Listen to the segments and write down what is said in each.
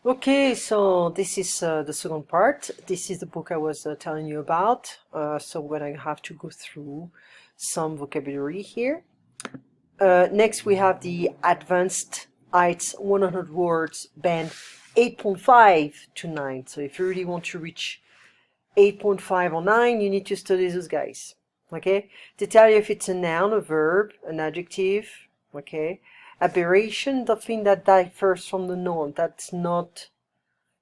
Okay, so this is the second part. This is the book I was telling you about. So we're gonna have to go through some vocabulary here. Next, we have the Advanced IELTS 100 words band 8.5 to 9. So if you really want to reach 8.5 or 9, you need to study those guys. Okay? They tell you if it's a noun, a verb, an adjective. Okay? Aberration, the thing that differs from the norm, that's not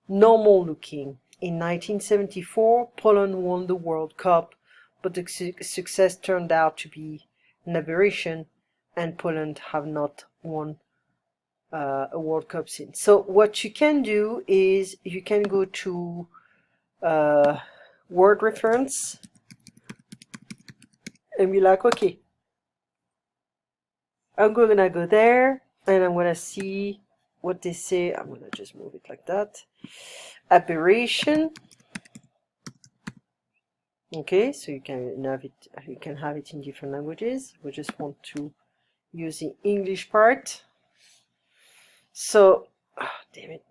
normal looking. In 1974, Poland won the World Cup, but the success turned out to be an aberration, and Poland have not won a World Cup since. So what you can do is you can go to word reference and be like, okay, I'm gonna go there and I'm gonna see what they say. I'm gonna just move it like that. Aberration. Okay, so you can have it in different languages. We just want to use the English part. So, damn it.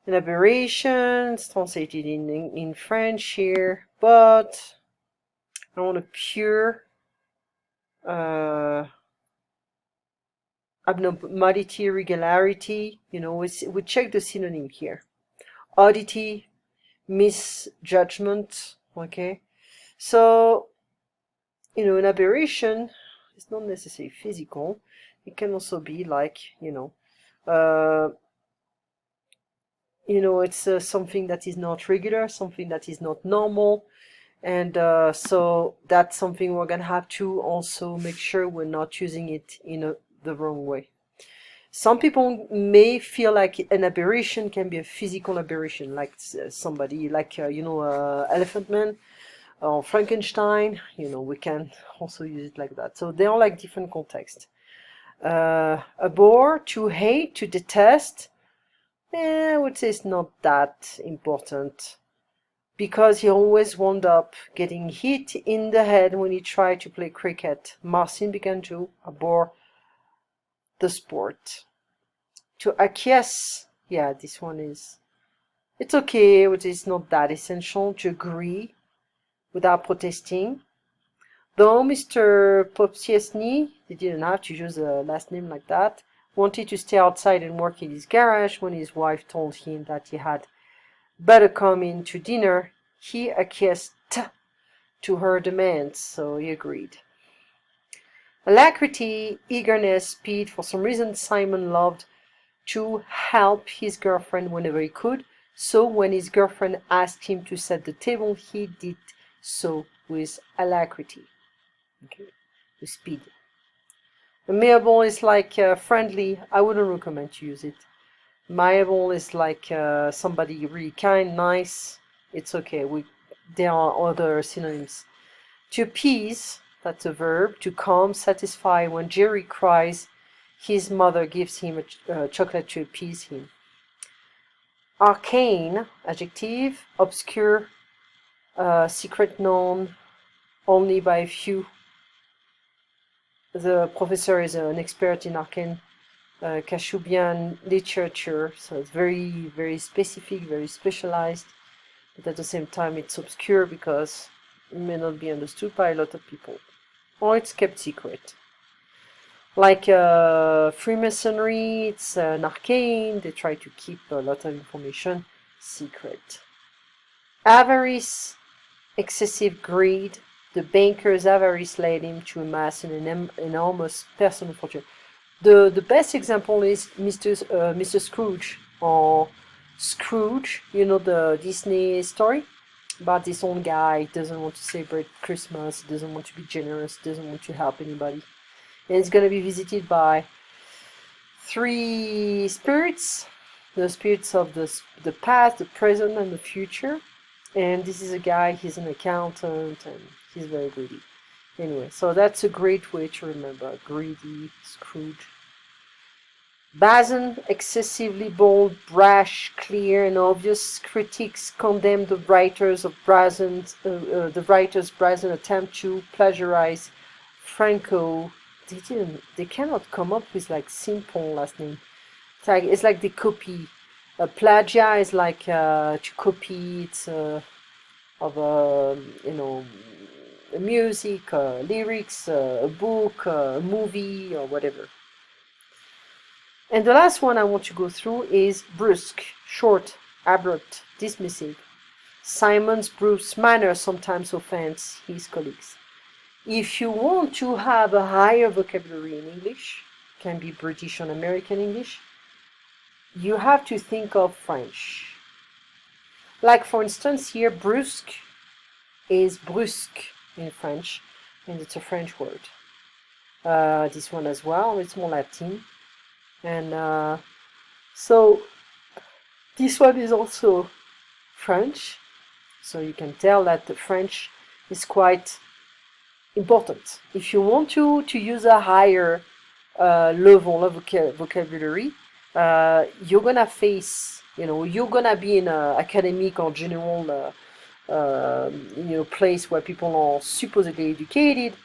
An aberration, it's translated in French here, but I want a pure abnormality, irregularity. You know, we check the synonym here. Oddity, misjudgment. Okay, so an aberration is not necessarily physical. It can also be like it's something that is not regular, something that is not normal, and so that's something we're gonna have to also make sure we're not using it in the wrong way. Some people may feel like an aberration can be a physical aberration, like somebody like Elephant Man or Frankenstein. We can also use it like that. So they are like different contexts. Abhor, to hate, to detest. I would say it's not that important, because he always wound up getting hit in the head when he tried to play cricket. Marcin began to abhor the sport. To acquiesce, yeah, this one it's okay, but it's not that essential. To agree without protesting. Though Mr. Popsiesny, they didn't have to use a last name like that, wanted to stay outside and work in his garage when his wife told him that he had better come in to dinner, he acquiesced to her demands, so he agreed. Alacrity, eagerness, speed. For some reason, Simon loved to help his girlfriend whenever he could, so when his girlfriend asked him to set the table, he did so with alacrity. Okay, with speed. Amiable is like friendly. I wouldn't recommend to use it. Amiable is like somebody really kind, nice. It's okay. There are other synonyms. To appease, that's a verb. To calm, satisfy. When Jerry cries, his mother gives him a chocolate to appease him. Arcane, adjective. Obscure, secret known only by a few. The professor is an expert in arcane Kashubian literature, so it's very, very specific, very specialized, but at the same time it's obscure because it may not be understood by a lot of people, or it's kept secret. Like Freemasonry, it's an arcane, they try to keep a lot of information secret. Avarice, excessive greed. The banker's avarice led him to amass an enormous personal fortune. The best example is Mr. Scrooge, or Scrooge, the Disney story about this old guy. He doesn't want to celebrate Christmas, he doesn't want to be generous, he doesn't want to help anybody. And it's going to be visited by three spirits, the spirits of the past, the present, and the future. And this is a guy, he's an accountant, and he's very greedy. Anyway, so that's a great way to remember. Greedy, Scrooge. Bazin, excessively bold, brash, clear, and obvious. Critics condemn the writers of Bazin, attempt to plagiarize Franco. They cannot come up with like simple last name. It's like they copy. Plagia is like to copy. It's of music, lyrics, a book, a movie, or whatever. And the last one I want to go through is brusque, short, abrupt, dismissive. Simon's brusque manner sometimes offends his colleagues. If you want to have a higher vocabulary in English, can be British and American English, you have to think of French. Like for instance here, brusque is brusque in French, and it's a French word. This one as well, it's more Latin. And so this one is also French, so you can tell that the French is quite important. If you want to use a higher level of vocabulary, you're gonna face, you're gonna be in an academic or general place where people are supposedly educated,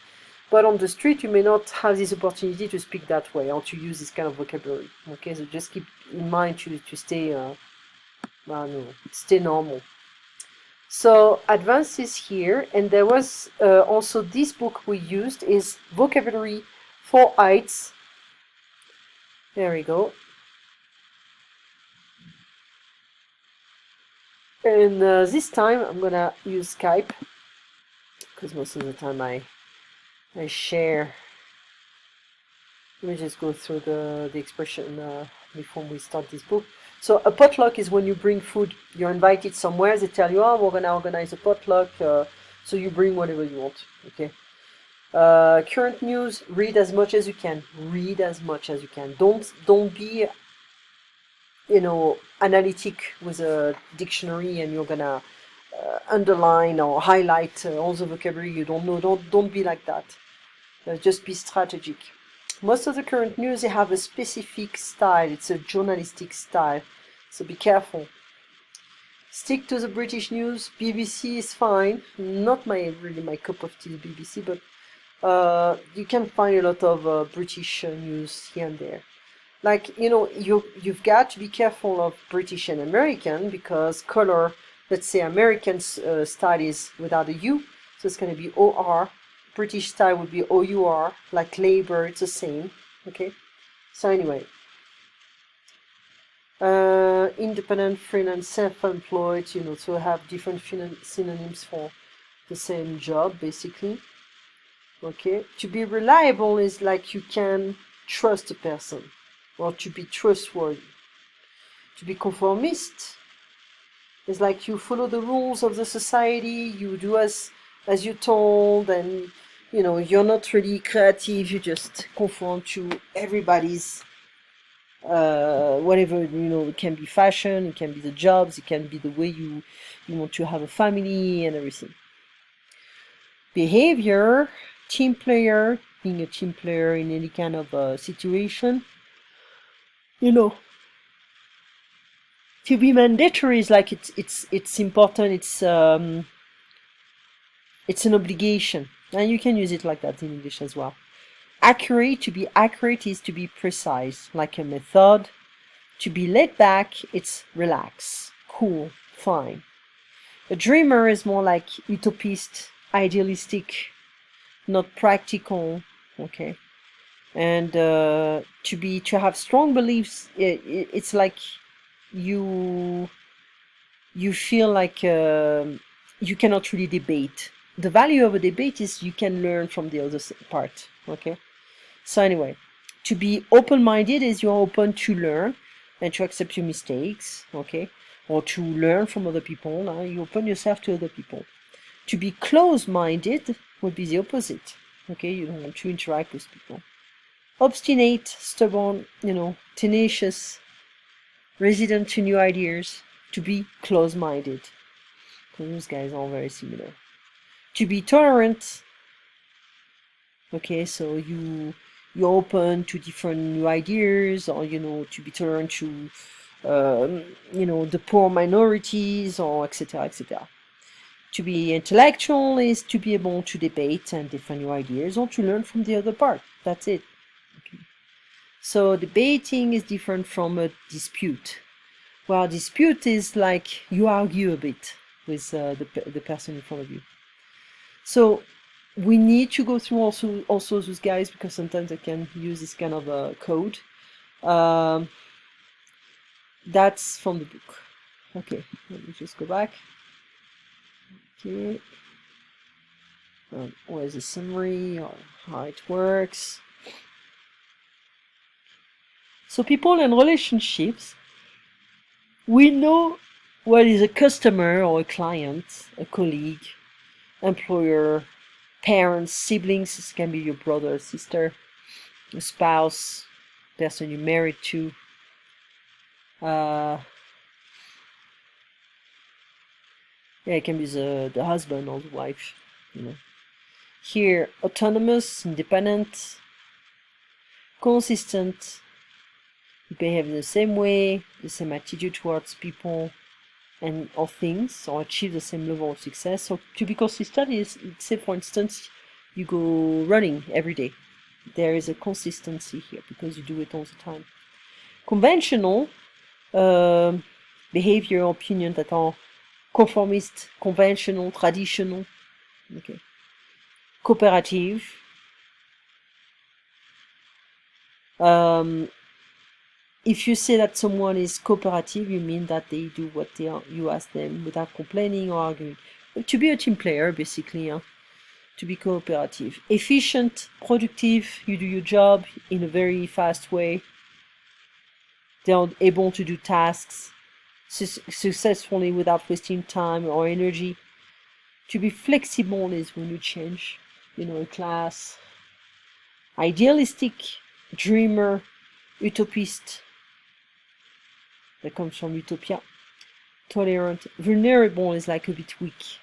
but on the street you may not have this opportunity to speak that way or to use this kind of vocabulary. Okay, so just keep in mind to stay stay normal. So advanced is here, and there was also this book we used is Vocabulary for Heights. There we go. And this time I'm gonna use Skype because most of the time I share. Let me just go through the expression before we start this book. So a potluck is when you bring food. You're invited somewhere. They tell you, oh, we're gonna organize a potluck. So you bring whatever you want. Okay. Current news. Read as much as you can. Read as much as you can. Don't be analytic with a dictionary and you're gonna underline or highlight all the vocabulary you don't know. Don't be like that. Just be strategic. Most of the current news, they have a specific style. It's a journalistic style, so be careful. Stick to the British news. BBC is fine. Not really my cup of tea, BBC, but you can find a lot of British news here and there. Like, you've got to be careful of British and American because color, let's say American style is without a U, so it's going to be OR. British style would be OUR, like labor, it's the same. Okay, so anyway, independent, freelance, self-employed, so have different synonyms for the same job, basically. Okay, to be reliable is like you can trust a person, or to be trustworthy. To be conformist is like you follow the rules of the society, you do as you're told, and you're not really creative, you just conform to everybody's whatever, it can be fashion, it can be the jobs, it can be the way you want to have a family and everything. Behavior, team player, being a team player in any kind of situation. To be mandatory is like it's important, it's an obligation. And you can use it like that in English as well. Accurate, to be accurate is to be precise, like a method. To be laid back, it's relax, cool, fine. A dreamer is more like utopist, idealistic, not practical, okay. And to have strong beliefs, it's like you feel like you cannot really debate. The value of a debate is you can learn from the other part, okay? So anyway, to be open-minded is you're open to learn and to accept your mistakes, okay? Or to learn from other people. Now you open yourself to other people. To be close-minded would be the opposite, okay? You don't want to interact with people. Obstinate, stubborn, tenacious, resident to new ideas. To be close-minded. Those guys are very similar. To be tolerant, okay, so you're open to different new ideas, or to be tolerant to the poor minorities, or etc. etc. To be intellectual is to be able to debate and defend new ideas, or to learn from the other part. That's it. Okay. So debating is different from a dispute. Well, dispute is like you argue a bit with the person in front of you. So we need to go through also those guys, because sometimes I can use this kind of code. That's from the book. Okay, let me just go back. Okay, where's the summary or how it works? So people and relationships, we know what is a customer or a client, a colleague, employer, parents, siblings. This can be your brother or sister, a spouse, person you're married to. Yeah, it can be the husband or the wife, you know. Here, autonomous, independent, consistent, you behave in the same way, the same attitude towards people and or things, or achieve the same level of success. So to be consistent is, say for instance, you go running every day. There is a consistency here because you do it all the time. Conventional, behavior, opinion that are conformist, conventional, traditional. Okay. Cooperative. If you say that someone is cooperative, you mean that they do what you ask them without complaining or arguing. To be a team player, basically, to be cooperative. Efficient, productive, you do your job in a very fast way. They are able to do tasks successfully without wasting time or energy. To be flexible is when you change, a class. Idealistic, dreamer, utopist. That comes from utopia. Tolerant. Vulnerable is like a bit weak.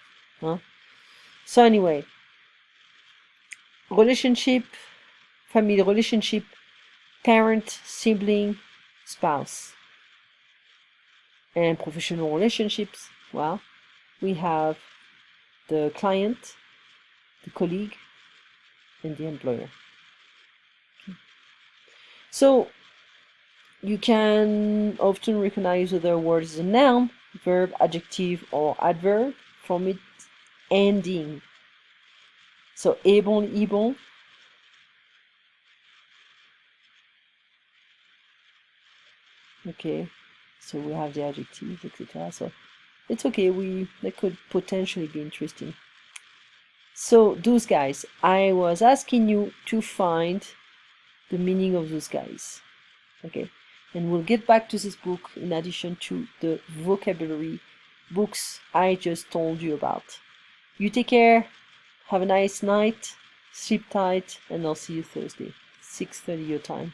So anyway, relationship, family relationship, parent, sibling, spouse. And professional relationships, well, we have the client, the colleague, and the employer. Okay. So you can often recognize other words as a noun, verb, adjective, or adverb from its ending. So able. Okay, so we have the adjectives, etc. So it's okay, that could potentially be interesting. So those guys, I was asking you to find the meaning of those guys. Okay, and we'll get back to this book in addition to the vocabulary books I just told you about. You take care, have a nice night, sleep tight, and I'll see you Thursday, 6:30 your time.